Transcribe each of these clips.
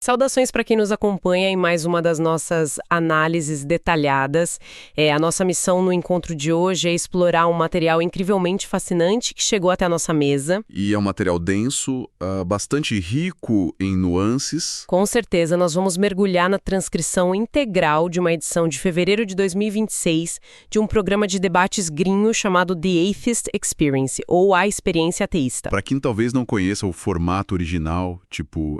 Saudações para quem nos acompanha em mais uma das nossas análises detalhadas. A nossa missão no encontro de hoje é explorar um material incrivelmente fascinante que chegou até a nossa mesa. E é um material denso, bastante rico em nuances. Com certeza, nós vamos mergulhar na transcrição integral de uma edição de fevereiro de 2026 de um programa de debates gringo chamado The Atheist Experience, ou A Experiência Ateísta. Para quem talvez não conheça o formato original,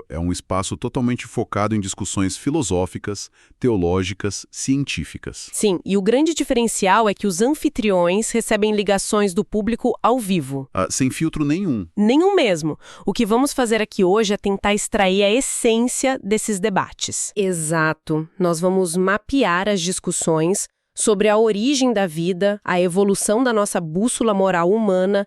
é um espaço totalmente focado em discussões filosóficas, teológicas, científicas. Sim, e o grande diferencial é que os anfitriões recebem ligações do público ao vivo. Sem filtro nenhum. Nenhum mesmo. O que vamos fazer aqui hoje é tentar extrair a essência desses debates. Exato. Nós vamos mapear as discussões sobre a origem da vida, a evolução da nossa bússola moral humana.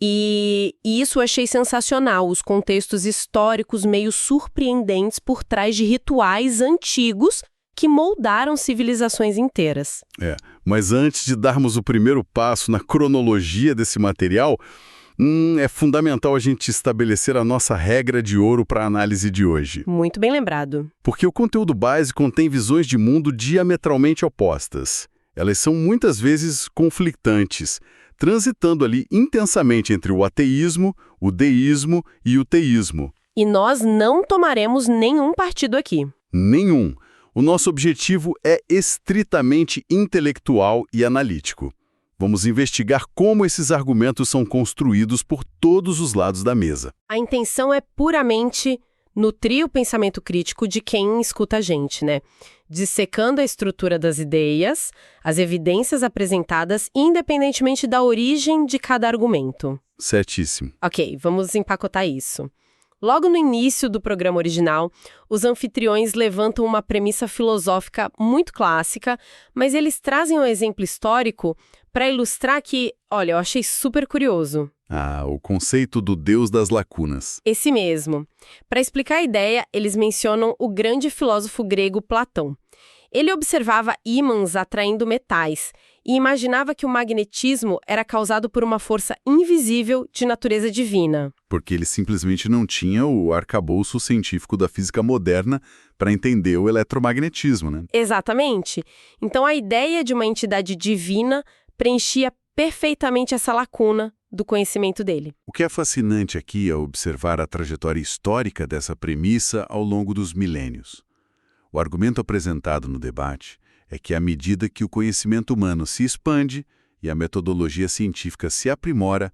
E isso eu achei sensacional, os contextos históricos meio surpreendentes por trás de rituais antigos que moldaram civilizações inteiras. Mas antes de darmos o primeiro passo na cronologia desse material, é fundamental a gente estabelecer a nossa regra de ouro para a análise de hoje. Muito bem lembrado. Porque o conteúdo base contém visões de mundo diametralmente opostas. Elas são muitas vezes conflitantes, transitando ali intensamente entre o ateísmo, o deísmo e o teísmo. E nós não tomaremos nenhum partido aqui. Nenhum. O nosso objetivo é estritamente intelectual e analítico. Vamos investigar como esses argumentos são construídos por todos os lados da mesa. A intenção é puramente nutrir o pensamento crítico de quem escuta a gente, né? Dissecando a estrutura das ideias, as evidências apresentadas, independentemente da origem de cada argumento. Certíssimo. Ok, vamos empacotar isso. Logo no início do programa original, os anfitriões levantam uma premissa filosófica muito clássica, mas eles trazem um exemplo histórico para ilustrar que, olha, eu achei super curioso. O conceito do Deus das lacunas. Esse mesmo. Para explicar a ideia, eles mencionam o grande filósofo grego Platão. Ele observava ímãs atraindo metais e imaginava que o magnetismo era causado por uma força invisível de natureza divina. Porque ele simplesmente não tinha o arcabouço científico da física moderna para entender o eletromagnetismo, né? Exatamente. Então a ideia de uma entidade divina preenchia perfeitamente essa lacuna do conhecimento dele. O que é fascinante aqui é observar a trajetória histórica dessa premissa ao longo dos milênios. O argumento apresentado no debate é que, à medida que o conhecimento humano se expande e a metodologia científica se aprimora,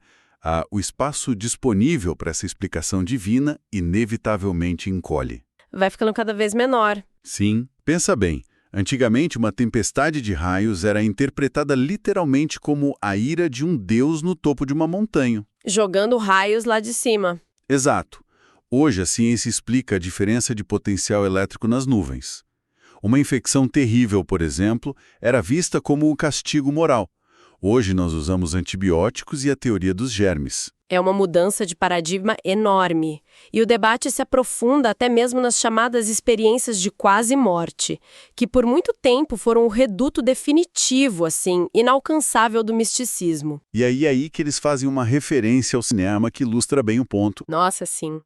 o espaço disponível para essa explicação divina inevitavelmente encolhe. Vai ficando cada vez menor. Sim, pensa bem. Antigamente, uma tempestade de raios era interpretada literalmente como a ira de um deus no topo de uma montanha. Jogando raios lá de cima. Exato. Hoje, a ciência explica a diferença de potencial elétrico nas nuvens. Uma infecção terrível, por exemplo, era vista como um castigo moral. Hoje, nós usamos antibióticos e a teoria dos germes. É uma mudança de paradigma enorme. E o debate se aprofunda até mesmo nas chamadas experiências de quase morte, que por muito tempo foram o reduto definitivo, inalcançável do misticismo. E aí que eles fazem uma referência ao cinema que ilustra bem o ponto. Nossa, sim.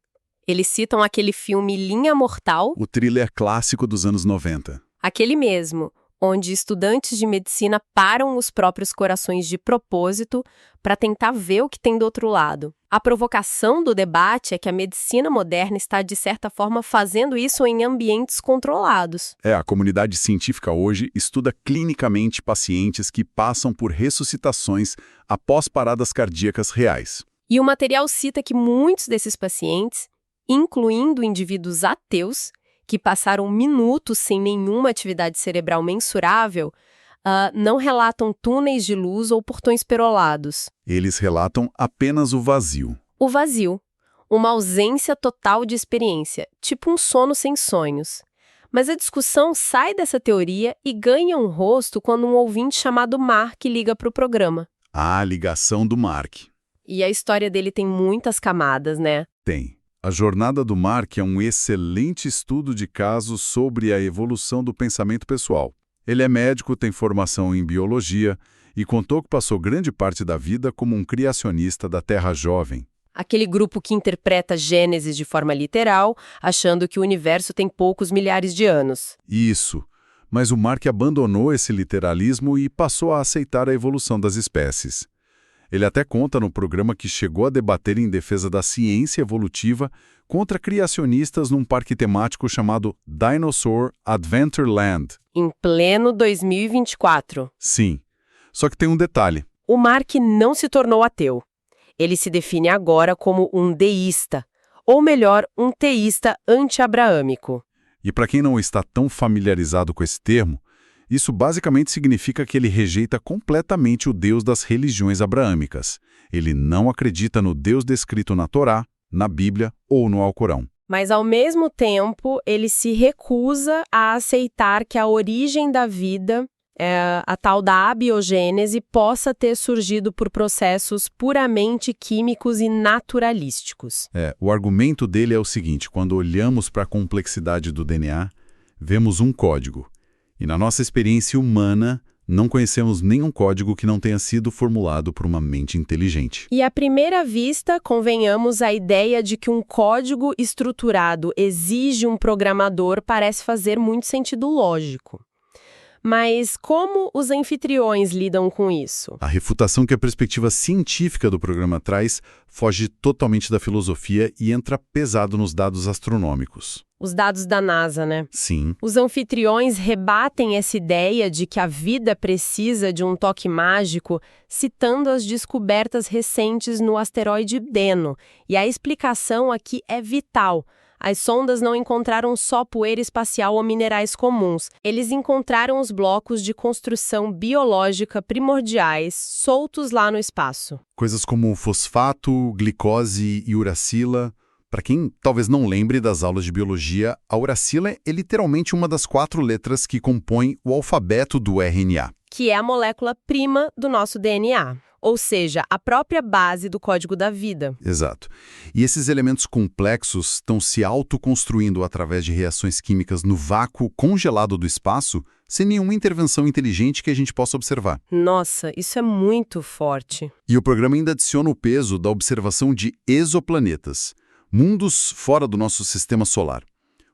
Eles citam aquele filme Linha Mortal, o thriller clássico dos anos 90. Aquele mesmo, onde estudantes de medicina param os próprios corações de propósito para tentar ver o que tem do outro lado. A provocação do debate é que a medicina moderna está, de certa forma, fazendo isso em ambientes controlados. A comunidade científica hoje estuda clinicamente pacientes que passam por ressuscitações após paradas cardíacas reais. E o material cita que muitos desses pacientes, incluindo indivíduos ateus, que passaram minutos sem nenhuma atividade cerebral mensurável, não relatam túneis de luz ou portões perolados. Eles relatam apenas o vazio. O vazio. Uma ausência total de experiência, tipo um sono sem sonhos. Mas a discussão sai dessa teoria e ganha um rosto quando um ouvinte chamado Mark liga para o programa. A ligação do Mark. E a história dele tem muitas camadas, né? Tem. A jornada do Mark é um excelente estudo de caso sobre a evolução do pensamento pessoal. Ele é médico, tem formação em biologia e contou que passou grande parte da vida como um criacionista da Terra jovem. aquele grupo que interpreta Gênesis de forma literal, achando que o universo tem poucos milhares de anos. Isso. Mas o Mark abandonou esse literalismo e passou a aceitar a evolução das espécies. Ele até conta no programa que chegou a debater em defesa da ciência evolutiva contra criacionistas num parque temático chamado Dinosaur Adventureland. Em pleno 2024. Sim. Só que tem um detalhe. O Mark não se tornou ateu. Ele se define agora como um deísta, ou melhor, um teísta anti-abraâmico. E para quem não está tão familiarizado com esse termo, isso basicamente significa que ele rejeita completamente o Deus das religiões abraâmicas. Ele não acredita no Deus descrito na Torá, na Bíblia ou no Alcorão. Mas, ao mesmo tempo, ele se recusa a aceitar que a origem da vida, a tal da abiogênese, possa ter surgido por processos puramente químicos e naturalísticos. O argumento dele é o seguinte: quando olhamos para a complexidade do DNA, vemos um código. E na nossa experiência humana, não conhecemos nenhum código que não tenha sido formulado por uma mente inteligente. E à primeira vista, convenhamos, a ideia de que um código estruturado exige um programador parece fazer muito sentido lógico. Mas como os anfitriões lidam com isso? A refutação que a perspectiva científica do programa traz foge totalmente da filosofia e entra pesado nos dados astronômicos. Os dados da NASA, né? Sim. Os anfitriões rebatem essa ideia de que a vida precisa de um toque mágico, citando as descobertas recentes no asteroide Deno. E a explicação aqui é vital. As sondas não encontraram só poeira espacial ou minerais comuns. Eles encontraram os blocos de construção biológica primordiais soltos lá no espaço. Coisas como fosfato, glicose e uracila. Para quem talvez não lembre das aulas de biologia, a uracila é literalmente uma das 4 letras que compõem o alfabeto do RNA. Que é a molécula prima do nosso DNA. Ou seja, a própria base do código da vida. Exato. E esses elementos complexos estão se autoconstruindo através de reações químicas no vácuo congelado do espaço, sem nenhuma intervenção inteligente que a gente possa observar. Nossa, isso é muito forte. E o programa ainda adiciona o peso da observação de exoplanetas, mundos fora do nosso sistema solar.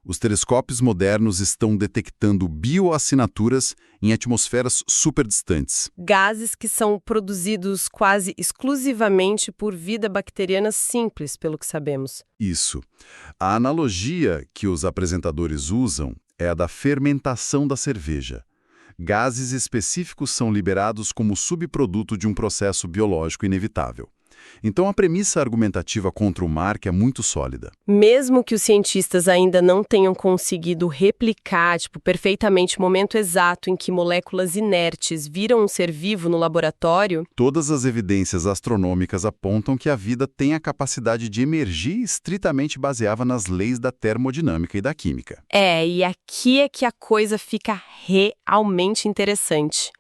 Os telescópios modernos estão detectando bioassinaturas em atmosferas superdistantes. Gases que são produzidos quase exclusivamente por vida bacteriana simples, pelo que sabemos. Isso. A analogia que os apresentadores usam é a da fermentação da cerveja. Gases específicos são liberados como subproduto de um processo biológico inevitável. Então a premissa argumentativa contra o Mark é muito sólida. Mesmo que os cientistas ainda não tenham conseguido replicar, perfeitamente o momento exato em que moléculas inertes viram um ser vivo no laboratório, todas as evidências astronômicas apontam que a vida tem a capacidade de emergir estritamente baseada nas leis da termodinâmica e da química. E aqui é que a coisa fica realmente interessante.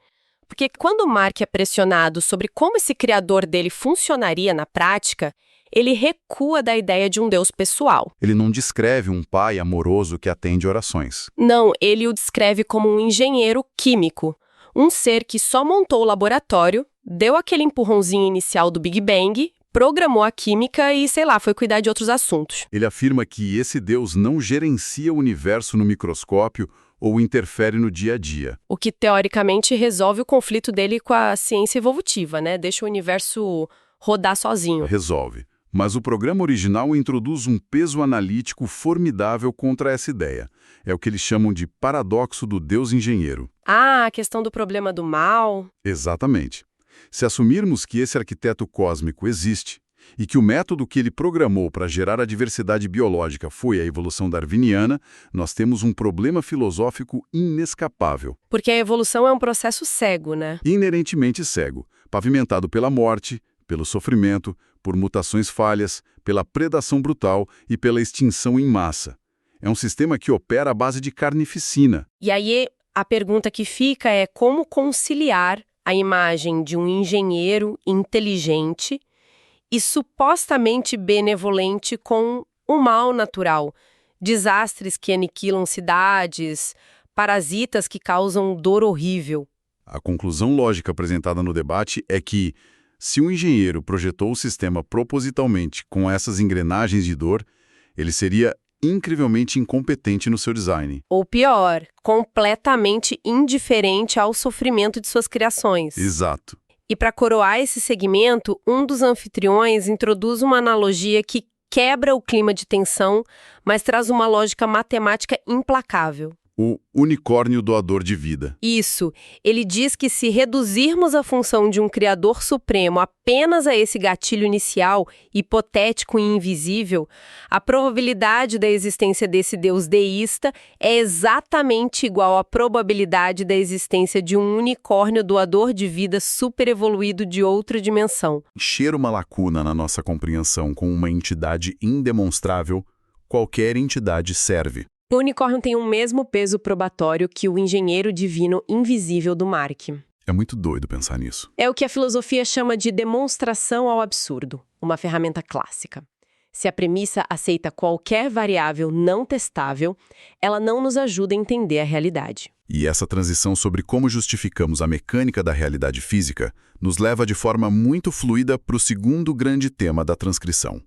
Porque quando o Mark é pressionado sobre como esse criador dele funcionaria na prática, ele recua da ideia de um Deus pessoal. Ele não descreve um pai amoroso que atende orações. Não, ele o descreve como um engenheiro químico, um ser que só montou o laboratório, deu aquele empurrãozinho inicial do Big Bang, programou a química e, foi cuidar de outros assuntos. Ele afirma que esse Deus não gerencia o universo no microscópio ou interfere no dia a dia. O que, teoricamente, resolve o conflito dele com a ciência evolutiva, né? Deixa o universo rodar sozinho. Resolve. Mas o programa original introduz um peso analítico formidável contra essa ideia. É o que eles chamam de paradoxo do Deus engenheiro. A questão do problema do mal. Exatamente. Se assumirmos que esse arquiteto cósmico existe, e que o método que ele programou para gerar a diversidade biológica foi a evolução darwiniana, nós temos um problema filosófico inescapável. Porque a evolução é um processo cego, né? Inerentemente cego, pavimentado pela morte, pelo sofrimento, por mutações falhas, pela predação brutal e pela extinção em massa. É um sistema que opera à base de carnificina. E aí a pergunta que fica é como conciliar a imagem de um engenheiro inteligente e supostamente benevolente com o mal natural, desastres que aniquilam cidades, parasitas que causam dor horrível. A conclusão lógica apresentada no debate é que, Se um engenheiro projetou o sistema propositalmente com essas engrenagens de dor, ele seria incrivelmente incompetente no seu design. Ou pior, completamente indiferente ao sofrimento de suas criações. Exato. E para coroar esse segmento, um dos anfitriões introduz uma analogia que quebra o clima de tensão, mas traz uma lógica matemática implacável. O unicórnio doador de vida. Isso. Ele diz que se reduzirmos a função de um Criador Supremo apenas a esse gatilho inicial, hipotético e invisível, a probabilidade da existência desse Deus deísta é exatamente igual à probabilidade da existência de um unicórnio doador de vida superevoluído de outra dimensão. Encher uma lacuna na nossa compreensão com uma entidade indemonstrável, qualquer entidade serve. O unicórnio tem o mesmo peso probatório que o engenheiro divino invisível do Mark. É muito doido pensar nisso. É o que a filosofia chama de demonstração ao absurdo, uma ferramenta clássica. Se a premissa aceita qualquer variável não testável, ela não nos ajuda a entender a realidade. E essa transição sobre como justificamos a mecânica da realidade física nos leva de forma muito fluida para o segundo grande tema da transcrição.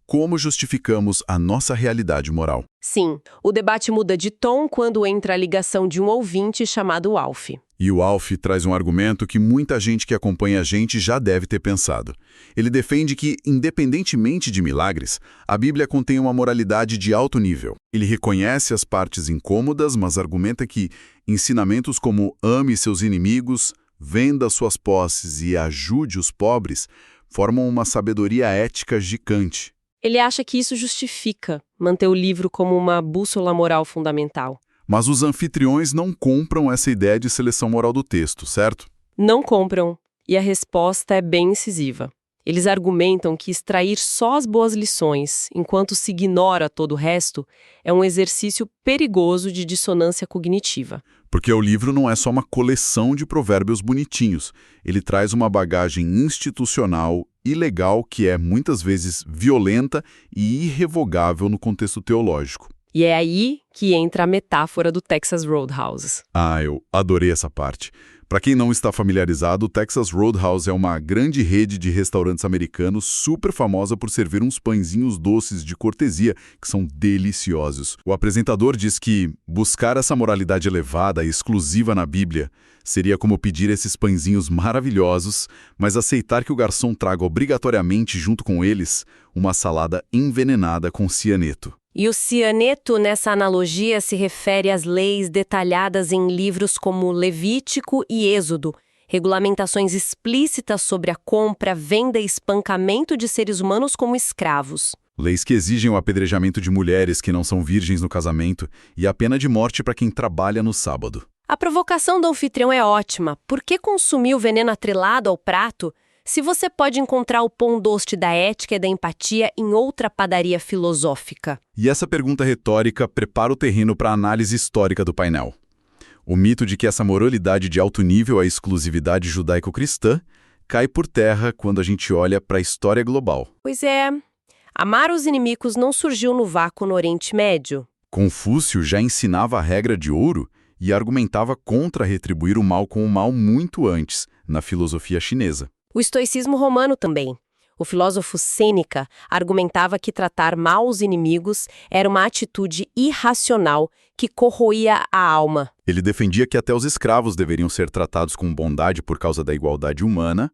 Como justificamos a nossa realidade moral? Sim, o debate muda de tom quando entra a ligação de um ouvinte chamado Alf. E o Alf traz um argumento que muita gente que acompanha a gente já deve ter pensado. Ele defende que, independentemente de milagres, a Bíblia contém uma moralidade de alto nível. Ele reconhece as partes incômodas, mas argumenta que ensinamentos como ame seus inimigos, venda suas posses e ajude os pobres formam uma sabedoria ética gigante. Ele acha que isso justifica manter o livro como uma bússola moral fundamental. Mas os anfitriões não compram essa ideia de seleção moral do texto, certo? Não compram, e a resposta é bem incisiva. Eles argumentam que extrair só as boas lições, enquanto se ignora todo o resto, é um exercício perigoso de dissonância cognitiva. Porque o livro não é só uma coleção de provérbios bonitinhos. Ele traz uma bagagem institucional e legal que é, muitas vezes, violenta e irrevogável no contexto teológico. E é aí que entra a metáfora do Texas Roadhouse. Ah, eu adorei essa parte. Para quem não está familiarizado, o Texas Roadhouse é uma grande rede de restaurantes americanos super famosa por servir uns pãezinhos doces de cortesia, que são deliciosos. O apresentador diz que buscar essa moralidade elevada e exclusiva na Bíblia seria como pedir esses pãezinhos maravilhosos, mas aceitar que o garçom traga obrigatoriamente junto com eles uma salada envenenada com cianeto. E o cianeto, nessa analogia, se refere às leis detalhadas em livros como Levítico e Êxodo, regulamentações explícitas sobre a compra, venda e espancamento de seres humanos como escravos. Leis que exigem o apedrejamento de mulheres que não são virgens no casamento e a pena de morte para quem trabalha no sábado. A provocação do anfitrião é ótima. Por que consumir o veneno atrelado ao prato se você pode encontrar o pão doce da ética e da empatia em outra padaria filosófica? E essa pergunta retórica prepara o terreno para a análise histórica do painel. O mito de que essa moralidade de alto nível é exclusividade judaico-cristã cai por terra quando a gente olha para a história global. Pois é. Amar os inimigos não surgiu no vácuo no Oriente Médio. Confúcio já ensinava a regra de ouro e argumentava contra retribuir o mal com o mal muito antes, na filosofia chinesa. O estoicismo romano também. O filósofo Sêneca argumentava que tratar mal os inimigos era uma atitude irracional que corroía a alma. Ele defendia que até os escravos deveriam ser tratados com bondade por causa da igualdade humana,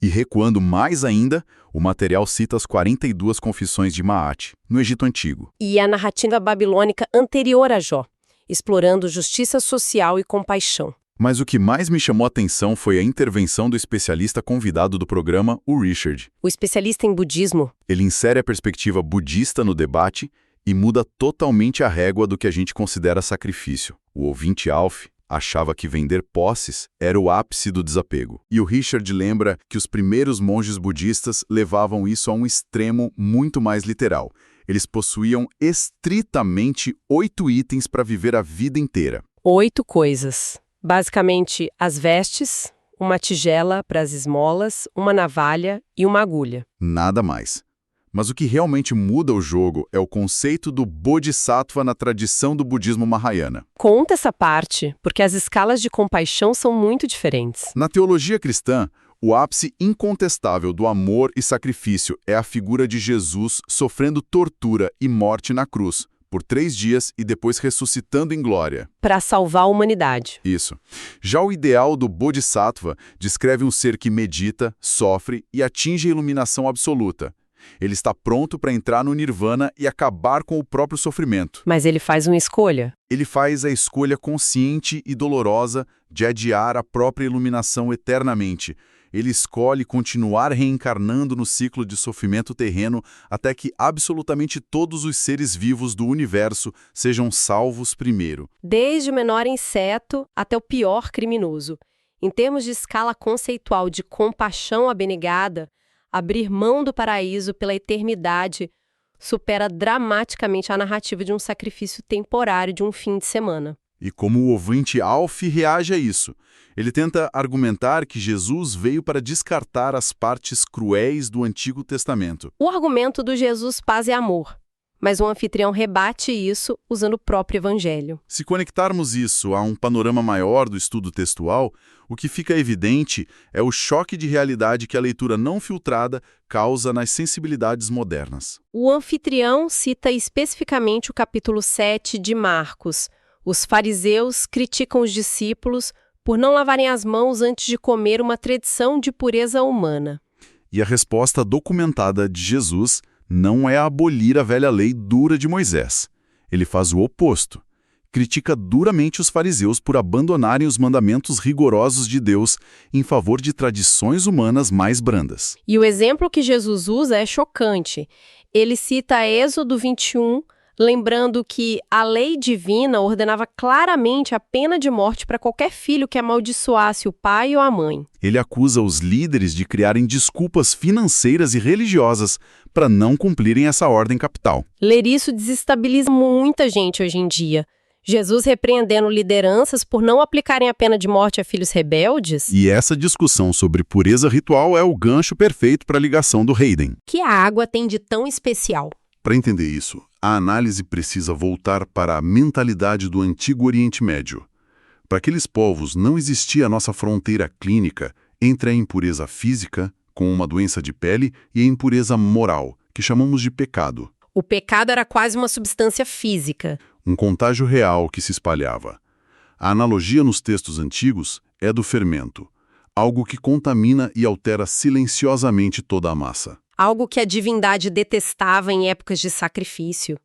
e recuando mais ainda, o material cita as 42 confissões de Maat, no Egito Antigo. E a narrativa babilônica anterior a Jó, explorando justiça social e compaixão. Mas o que mais me chamou a atenção foi a intervenção do especialista convidado do programa, o Richard. O especialista em budismo. Ele insere a perspectiva budista no debate e muda totalmente a régua do que a gente considera sacrifício. O ouvinte Alf achava que vender posses era o ápice do desapego. E o Richard lembra que os primeiros monges budistas levavam isso a um extremo muito mais literal. Eles possuíam estritamente 8 itens para viver a vida inteira. 8 coisas. Basicamente, as vestes, uma tigela para as esmolas, uma navalha e uma agulha. Nada mais. Mas o que realmente muda o jogo é o conceito do Bodhisattva na tradição do budismo Mahayana. Conta essa parte, porque as escalas de compaixão são muito diferentes. Na teologia cristã, O ápice incontestável do amor e sacrifício é a figura de Jesus sofrendo tortura e morte na cruz, por 3 dias e depois ressuscitando em glória. Para salvar a humanidade. Isso. Já o ideal do Bodhisattva descreve um ser que medita, sofre e atinge a iluminação absoluta. Ele está pronto para entrar no nirvana e acabar com o próprio sofrimento. Mas ele faz uma escolha. Ele faz a escolha consciente e dolorosa de adiar a própria iluminação eternamente. Ele escolhe continuar reencarnando no ciclo de sofrimento terreno até que absolutamente todos os seres vivos do universo sejam salvos primeiro. Desde o menor inseto até o pior criminoso. Em termos de escala conceitual de compaixão abnegada, abrir mão do paraíso pela eternidade supera dramaticamente a narrativa de um sacrifício temporário de um fim de semana. E como o ouvinte Alf reage a isso? Ele tenta argumentar que Jesus veio para descartar as partes cruéis do Antigo Testamento. O argumento do Jesus paz e amor, mas o anfitrião rebate isso usando o próprio evangelho. Se conectarmos isso a um panorama maior do estudo textual, o que fica evidente é o choque de realidade que a leitura não filtrada causa nas sensibilidades modernas. O anfitrião cita especificamente o capítulo 7 de Marcos. Os fariseus criticam os discípulos por não lavarem as mãos antes de comer, uma tradição de pureza humana. E a resposta documentada de Jesus não é abolir a velha lei dura de Moisés. Ele faz o oposto. Critica duramente os fariseus por abandonarem os mandamentos rigorosos de Deus em favor de tradições humanas mais brandas. E o exemplo que Jesus usa é chocante. Ele cita Êxodo 21, lembrando que a lei divina ordenava claramente a pena de morte para qualquer filho que amaldiçoasse o pai ou a mãe. Ele acusa os líderes de criarem desculpas financeiras e religiosas para não cumprirem essa ordem capital. Ler isso desestabiliza muita gente hoje em dia. Jesus repreendendo lideranças por não aplicarem a pena de morte a filhos rebeldes. E essa discussão sobre pureza ritual é o gancho perfeito para a ligação do Hayden. Que a água tem de tão especial? Para entender isso, a análise precisa voltar para a mentalidade do Antigo Oriente Médio. Para aqueles povos não existia a nossa fronteira clínica entre a impureza física, com uma doença de pele, e a impureza moral, que chamamos de pecado. O pecado era quase uma substância física. Um contágio real que se espalhava. A analogia nos textos antigos é do fermento, algo que contamina e altera silenciosamente toda a massa. Algo que a divindade detestava em épocas de sacrifício.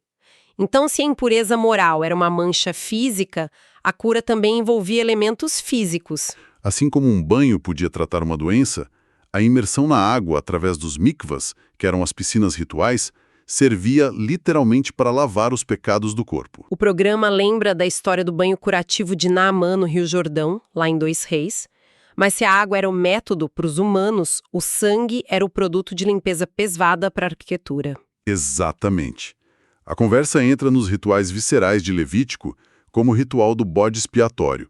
Então, se a impureza moral era uma mancha física, a cura também envolvia elementos físicos. Assim como um banho podia tratar uma doença, a imersão na água através dos mikvas, que eram as piscinas rituais, servia literalmente para lavar os pecados do corpo. O programa lembra da história do banho curativo de Naamã no Rio Jordão, lá em 2 Reis. Mas se a água era o método para os humanos, o sangue era o produto de limpeza pesada para a arquitetura. Exatamente. A conversa entra nos rituais viscerais de Levítico, como o ritual do bode expiatório.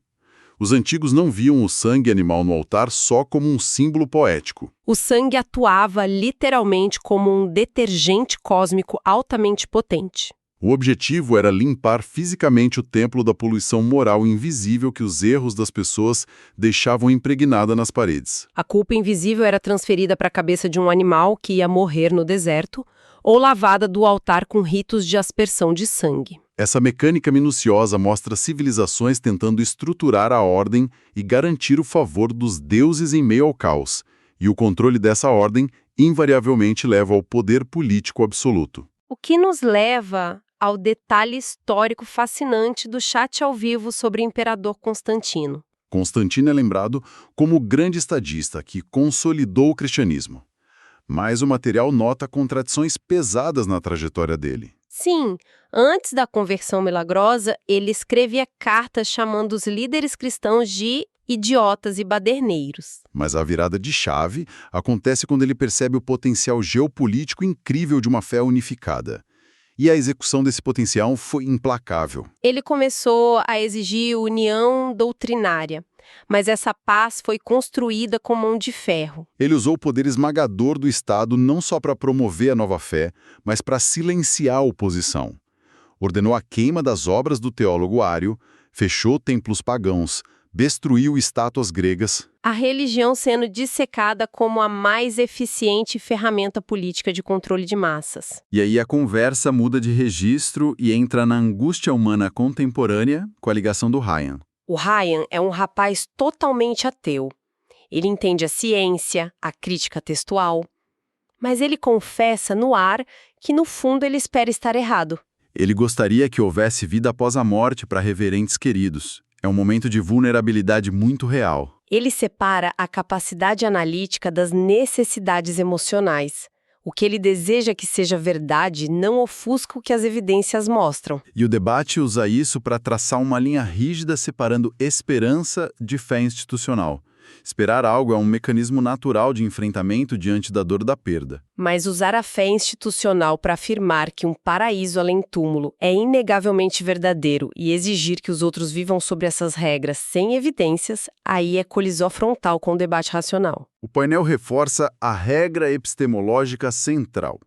Os antigos não viam o sangue animal no altar só como um símbolo poético. O sangue atuava literalmente como um detergente cósmico altamente potente. O objetivo era limpar fisicamente o templo da poluição moral invisível que os erros das pessoas deixavam impregnada nas paredes. A culpa invisível era transferida para a cabeça de um animal que ia morrer no deserto ou lavada do altar com ritos de aspersão de sangue. Essa mecânica minuciosa mostra civilizações tentando estruturar a ordem e garantir o favor dos deuses em meio ao caos. E o controle dessa ordem invariavelmente leva ao poder político absoluto. O que nos leva ao detalhe histórico fascinante do chat ao vivo sobre o imperador Constantino. Constantino é lembrado como o grande estadista que consolidou o cristianismo. Mas o material nota contradições pesadas na trajetória dele. Sim, antes da conversão milagrosa, ele escrevia cartas chamando os líderes cristãos de idiotas e baderneiros. Mas a virada de chave acontece quando ele percebe o potencial geopolítico incrível de uma fé unificada. E a execução desse potencial foi implacável. Ele começou a exigir união doutrinária, mas essa paz foi construída com mão de ferro. Ele usou o poder esmagador do Estado não só para promover a nova fé, mas para silenciar a oposição. Ordenou a queima das obras do teólogo Ário, fechou templos pagãos, destruiu estátuas gregas. A religião sendo dissecada como a mais eficiente ferramenta política de controle de massas. E aí a conversa muda de registro e entra na angústia humana contemporânea com a ligação do Ryan. O Ryan é um rapaz totalmente ateu. Ele entende a ciência, a crítica textual, mas ele confessa no ar que, no fundo, ele espera estar errado. Ele gostaria que houvesse vida após a morte para reverentes queridos. É um momento de vulnerabilidade muito real. Ele separa a capacidade analítica das necessidades emocionais. O que ele deseja que seja verdade não ofusca o que as evidências mostram. E o debate usa isso para traçar uma linha rígida separando esperança de fé institucional. Esperar algo é um mecanismo natural de enfrentamento diante da dor da perda. Mas usar a fé institucional para afirmar que um paraíso além-túmulo é inegavelmente verdadeiro e exigir que os outros vivam sobre essas regras sem evidências, aí é colisão frontal com o debate racional. O painel reforça a regra epistemológica central.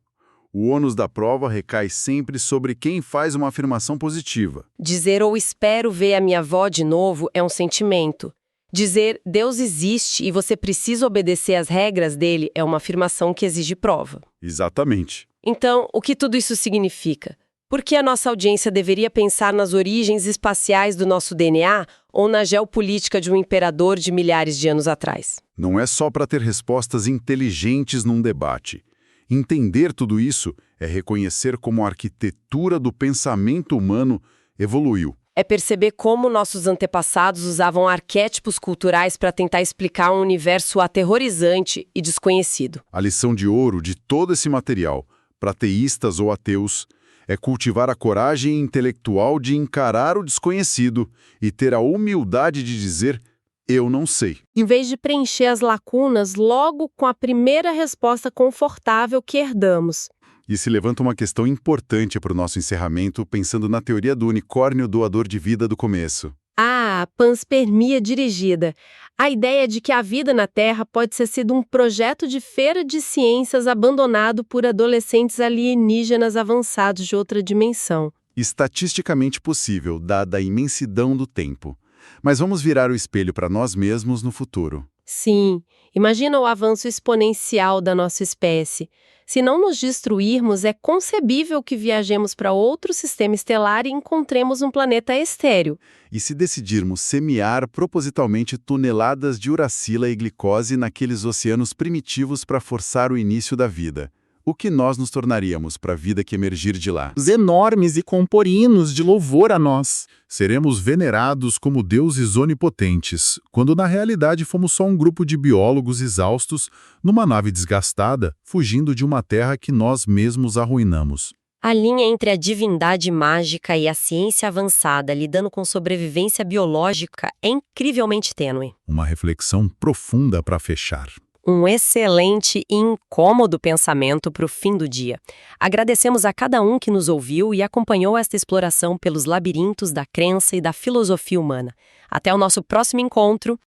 O ônus da prova recai sempre sobre quem faz uma afirmação positiva. Dizer ou espero ver a minha avó de novo é um sentimento. Dizer Deus existe e você precisa obedecer às regras dele é uma afirmação que exige prova. Exatamente. Então, o que tudo isso significa? Por que a nossa audiência deveria pensar nas origens espaciais do nosso DNA ou na geopolítica de um imperador de milhares de anos atrás? Não é só para ter respostas inteligentes num debate. Entender tudo isso é reconhecer como a arquitetura do pensamento humano evoluiu. É perceber como nossos antepassados usavam arquétipos culturais para tentar explicar um universo aterrorizante e desconhecido. A lição de ouro de todo esse material, para teístas ou ateus, é cultivar a coragem intelectual de encarar o desconhecido e ter a humildade de dizer, eu não sei. Em vez de preencher as lacunas logo com a primeira resposta confortável que herdamos. E se levanta uma questão importante para o nosso encerramento, pensando na teoria do unicórnio doador de vida do começo. A panspermia dirigida. A ideia de que a vida na Terra pode ter sido um projeto de feira de ciências abandonado por adolescentes alienígenas avançados de outra dimensão. Estatisticamente possível, dada a imensidão do tempo. Mas vamos virar o espelho para nós mesmos no futuro. Sim, imagina o avanço exponencial da nossa espécie. Se não nos destruirmos, é concebível que viajemos para outro sistema estelar e encontremos um planeta estéril. E se decidirmos semear propositalmente toneladas de uracila e glicose naqueles oceanos primitivos para forçar o início da vida? O que nós nos tornaríamos para a vida que emergir de lá? Os enormes e comporinos de louvor a nós. Seremos venerados como deuses onipotentes, quando na realidade fomos só um grupo de biólogos exaustos numa nave desgastada, fugindo de uma terra que nós mesmos arruinamos. A linha entre a divindade mágica e a ciência avançada lidando com sobrevivência biológica é incrivelmente tênue. Uma reflexão profunda para fechar. Um excelente e incômodo pensamento para o fim do dia. Agradecemos a cada um que nos ouviu e acompanhou esta exploração pelos labirintos da crença e da filosofia humana. Até o nosso próximo encontro.